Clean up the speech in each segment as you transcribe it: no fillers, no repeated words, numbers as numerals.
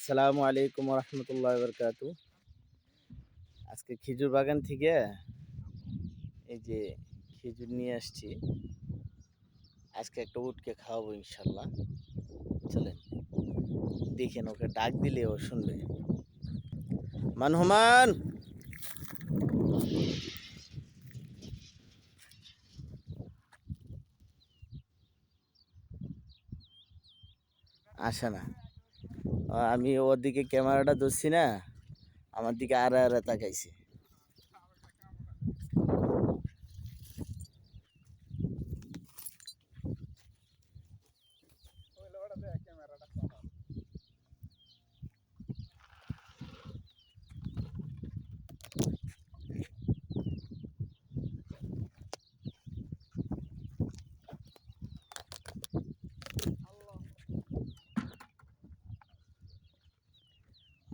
আসসালামু আলাইকুম রহমতুল্লাহ বরকাতু। আজকে খেজুর বাগান থেকে এই যে খেজুর নিয়ে আসছি। আজকে একটা উটকে খাওয়াবো ইনশাল্লাহ। চলেন দেখেন, ওকে ডাক দিলে ও শুনবে। মানহুমান, আসে না। আমি ওর দিকে ক্যামেরাটা ধরছি না, আমার দিকে আড়া আড়া তাকাইছে।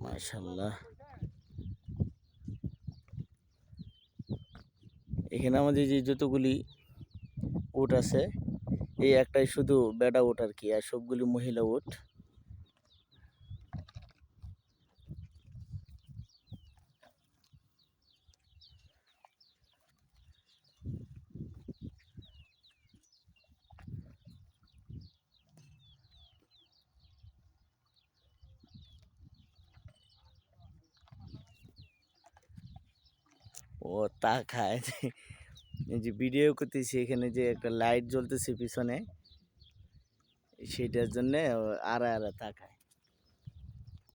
মাশাল্লাহ, এখানে আমাদের যে যতগুলি উট আছে, এই একটাই শুধু বেটা উট আর কি, আর সবগুলি মহিলা উট। ও তাকায়, এই যে ভিডিও করতেছি, এখানে যে একটা লাইট জ্বলতেছে পিছনে, সেটার জন্য আড়া আড়া তাকায়।